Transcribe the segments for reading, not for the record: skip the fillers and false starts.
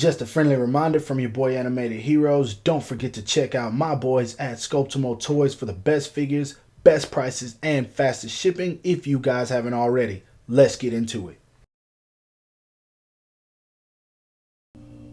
Just a friendly reminder from your boy Animated Heroes, don't forget to check out my boys at Sculptimo Toys for the best figures, best prices, and fastest shipping if you guys haven't already. Let's get into it.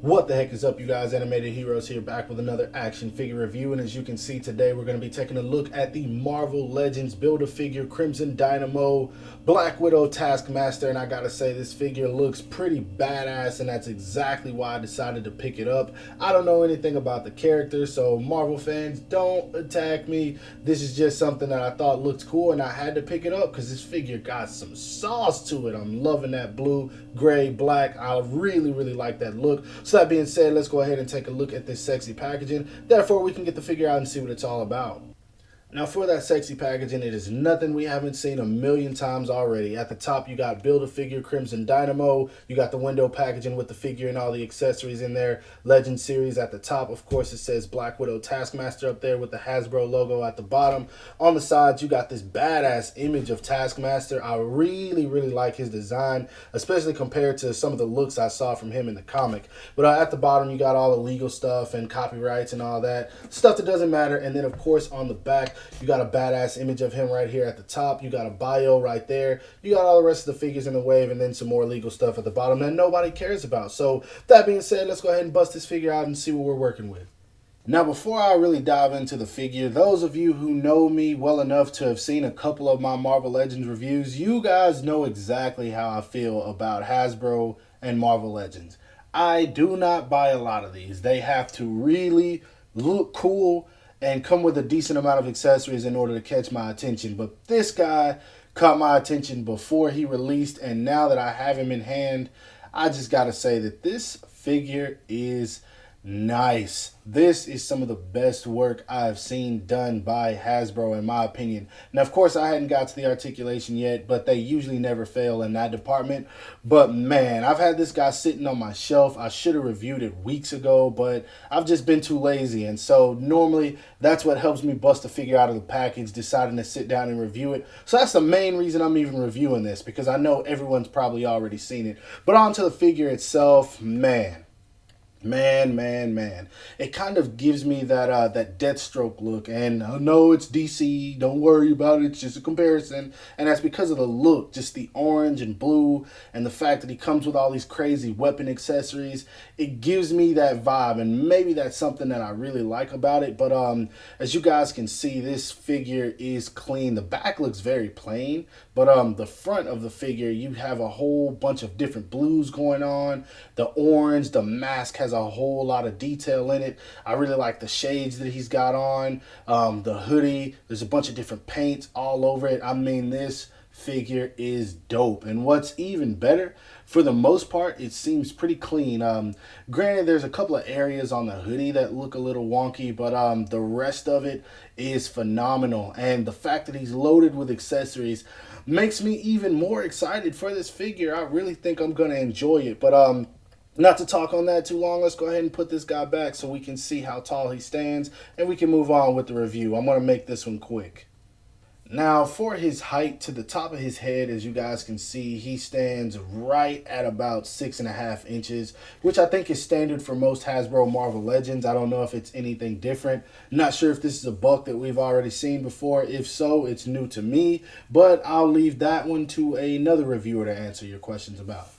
What the heck is up, you guys? Animated Heroes here, back with another action figure review. And as you can see today, we're going to be taking a look at the Marvel Legends Build-A-Figure Crimson Dynamo Black Widow Taskmaster. And I gotta say, this figure looks pretty badass, and that's exactly why I decided to pick it up. I don't know anything about the character, so Marvel fans, don't attack me. This is just something that I thought looked cool, and I had to pick it up because this figure got some sauce to it. I'm loving that blue, gray, black. I really like that look. So that being said, let's go ahead and take a look at this sexy packaging. Therefore, we can get the figure out and see what it's all about. Now, for that sexy packaging, it is nothing we haven't seen a million times already. At the top, you got Build-A-Figure Crimson Dynamo. You got the window packaging with the figure and all the accessories in there. Legend series at the top. Of course, it says Black Widow Taskmaster up there with the HASBRO logo at the bottom. On the sides, you got this badass image of Taskmaster. I really like his design, especially compared to some of the looks I saw from him in the comic. But at the bottom, you got all the legal stuff and copyrights and all that. Stuff that doesn't matter. And then, of course, on the back, you got a badass image of him right here at the top. You got a bio right there. You got all the rest of the figures in the wave, and then some more legal stuff at the bottom that nobody cares about. So that being said, let's go ahead and bust this figure out and see what we're working with. Now, before I really dive into the figure, those of you who know me well enough to have seen a couple of my Marvel Legends reviews, you guys know exactly how I feel about Hasbro and Marvel Legends. I do not buy a lot of these. They have to really look cool and come with a decent amount of accessories in order to catch my attention. But this guy caught my attention before he released, and now that I have him in hand, I just gotta say that this figure is nice. This is some of the best work I've seen done by Hasbro, in my opinion. Now, of course, I hadn't got to the articulation yet, but they usually never fail in that department. But man, I've had this guy sitting on my shelf. I should have reviewed it weeks ago, but I've just been too lazy. And so normally that's what helps me bust a figure out of the package, deciding to sit down and review it. So that's the main reason I'm even reviewing this, because I know everyone's probably already seen it. But on to the figure itself, man. It kind of gives me that Deathstroke look, and I know it's DC, don't worry about it, it's just a comparison, and that's because of the look, just the orange and blue, and the fact that he comes with all these crazy weapon accessories. It gives me that vibe, and maybe that's something that I really like about it. But as you guys can see, this figure is clean. The back looks very plain, but the front of the figure, you have a whole bunch of different blues going on. The orange, the mask has a whole lot of detail in it. I really like the shades that he's got on. The hoodie, there's a bunch of different paints all over it. I mean, this figure is dope. And what's even better, for the most part, it seems pretty clean. Granted, there's a couple of areas on the hoodie that look a little wonky, but the rest of it is phenomenal. And the fact that he's loaded with accessories makes me even more excited for this figure. I really think I'm gonna enjoy it. But not to talk on that too long, let's go ahead and put this guy back so we can see how tall he stands, and we can move on with the review. I'm going to make this one quick. Now, for his height, to the top of his head, as you guys can see, he stands right at about 6.5 inches, which I think is standard for most Hasbro Marvel Legends. I don't know if it's anything different. Not sure if this is a buck that we've already seen before. If so, it's new to me, but I'll leave that one to another reviewer to answer your questions about.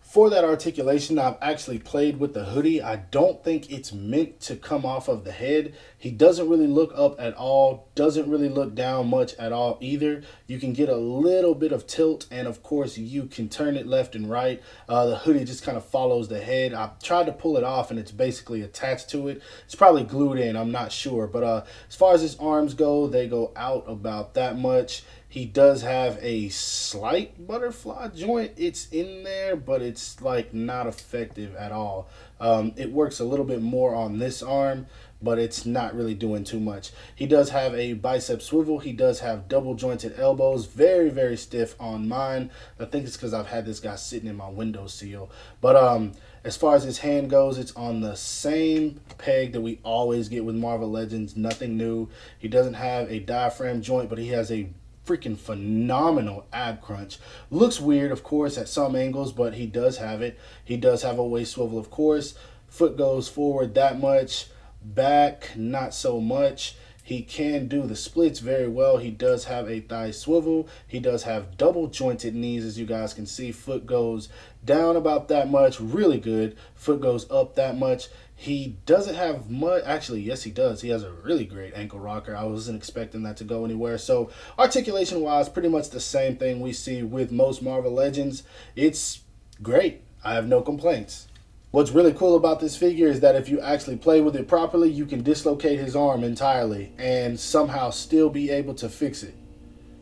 For that articulation, I've actually played with the hoodie. I don't think it's meant to come off of the head. He doesn't really look up at all, doesn't really look down much at all either. You can get a little bit of tilt, and of course you can turn it left and right. The hoodie just kind of follows the head. I tried to pull it off, and it's basically attached to it. It's probably glued in, I'm not sure. But as far as his arms go, they go out about that much. He does have a slight butterfly joint. It's in there, but it's like not effective at all. It works a little bit more on this arm, but it's not really doing too much. He does have a bicep swivel. He does have double jointed elbows. Very stiff on mine. I think it's because I've had this guy sitting in my windowsill. But as far as his hand goes, it's on the same peg that we always get with Marvel Legends. Nothing new. He doesn't have a diaphragm joint, but he has a freaking phenomenal ab crunch. Looks weird, of course, at some angles, but he does have it. He does have a waist swivel, of course. Foot goes forward that much. Back, not so much. He can do the splits very well. He does have a thigh swivel. He does have double jointed knees, as you guys can see. Foot goes down about that much. Really good. Foot goes up that much. He doesn't have much. Actually, yes, he does. He has a really great ankle rocker. I wasn't expecting that to go anywhere. So, articulation-wise, pretty much the same thing we see with most Marvel Legends. It's great. I have no complaints. What's really cool about this figure is that if you actually play with it properly, you can dislocate his arm entirely and somehow still be able to fix it.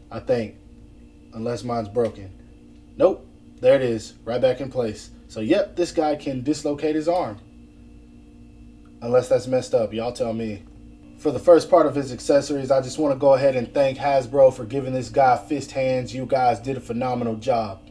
I think. Unless mine's broken. Nope. There it is. Right back in place. So, yep, this guy can dislocate his arm. Unless that's messed up. Y'all tell me. For the first part of his accessories, I just want to go ahead and thank Hasbro for giving this guy fist hands. You guys did a phenomenal job.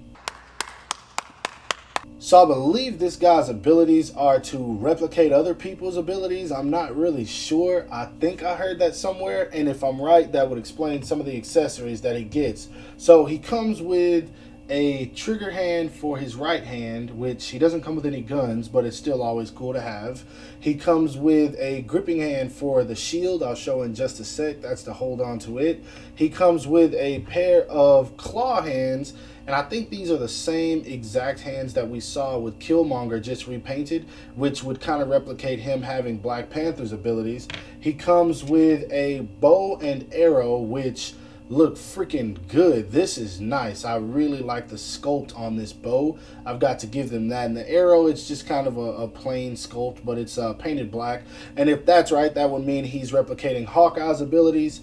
So I believe this guy's abilities are to replicate other people's abilities. I'm not really sure. I think I heard that somewhere, and if I'm right, that would explain some of the accessories that he gets. So he comes with a trigger hand for his right hand, which he doesn't come with any guns, but it's still always cool to have. He comes with a gripping hand for the shield. I'll show in just a sec. That's to hold on to it. He comes with a pair of claw hands, and I think these are the same exact hands that we saw with Killmonger, just repainted, which would kind of replicate him having Black Panther's abilities. He comes with a bow and arrow, which look freaking good. This is nice. I really like the sculpt on this bow. I've got to give them that. And the arrow, it's just kind of a plain sculpt, but it's painted black. And if that's right, that would mean he's replicating Hawkeye's abilities.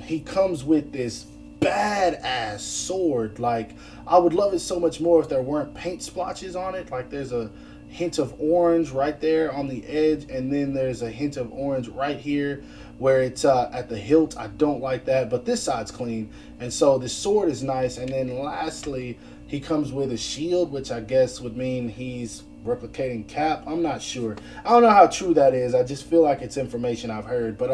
He comes with this badass sword. Like, I would love it so much more if there weren't paint splotches on it. Like, there's a hint of orange right there on the edge, and then there's a hint of orange right here where it's at the hilt. I don't like that, but this side's clean, and so the sword is nice. And then lastly, he comes with a shield, which I guess would mean he's replicating Cap. I'm not sure. I don't know how true that is. I just feel like it's information I've heard. But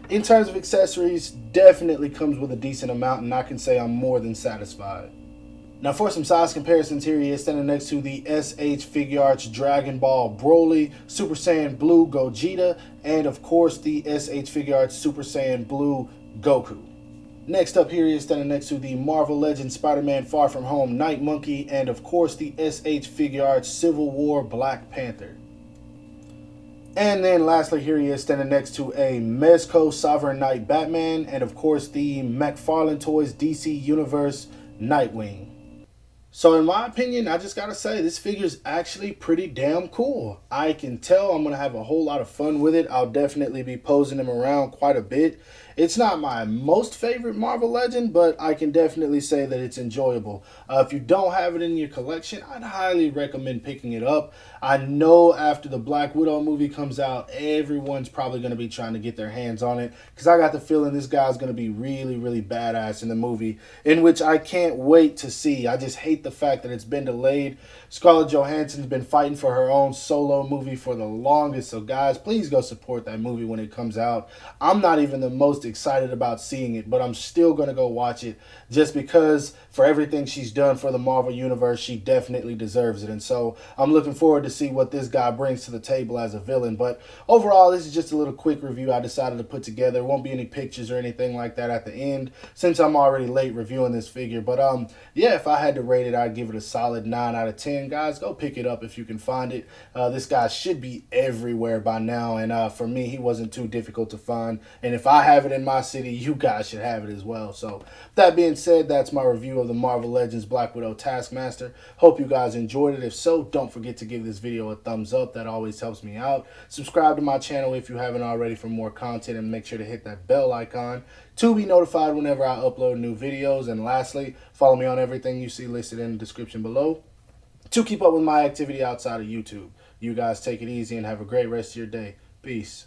in terms of accessories, definitely comes with a decent amount, and I can say I'm more than satisfied. Now for some size comparisons, here he is standing next to the SH Figuarts Dragon Ball Broly, Super Saiyan Blue Gogeta, and of course the SH Figuarts Super Saiyan Blue Goku. Next up, here he is standing next to the Marvel Legends Spider-Man Far From Home Night Monkey, and of course the SH Figuarts Civil War Black Panther. And then lastly, here he is standing next to a Mezco Sovereign Knight Batman, and of course the McFarlane Toys DC Universe Nightwing. So in my opinion, I just gotta say, this figure's actually pretty damn cool. I can tell I'm gonna have a whole lot of fun with it. I'll definitely be posing him around quite a bit. It's not my most favorite Marvel Legend, but I can definitely say that it's enjoyable. If you don't have it in your collection, I'd highly recommend picking it up. I know after the Black Widow movie comes out, everyone's probably going to be trying to get their hands on it, because I got the feeling this guy's going to be really, really badass in the movie, in which I can't wait to see. I just hate the fact that it's been delayed. Scarlett Johansson's been fighting for her own solo movie for the longest, so guys, please go support that movie when it comes out. I'm not even the most excited about seeing it, but I'm still going to go watch it, just because for everything she's done for the Marvel Universe, she definitely deserves it. And so I'm looking forward to see what this guy brings to the table as a villain. But overall, this is just a little quick review I decided to put together. There won't be any pictures or anything like that at the end, since I'm already late reviewing this figure. But yeah, if I had to rate it, I'd give it a solid 9 out of 10. Guys, go pick it up if you can find it. This guy should be everywhere by now, and for me, he wasn't too difficult to find. And if I have it in my city, you guys should have it as well. So that being said, that's my review of the Marvel Legends Black Widow Taskmaster. Hope you guys enjoyed it. If so, don't forget to give this video a thumbs up. That always helps me out. Subscribe to my channel if you haven't already for more content, and make sure to hit that bell icon to be notified whenever I upload new videos. And lastly, follow me on everything you see listed in the description below to keep up with my activity outside of YouTube. You guys take it easy and have a great rest of your day. Peace.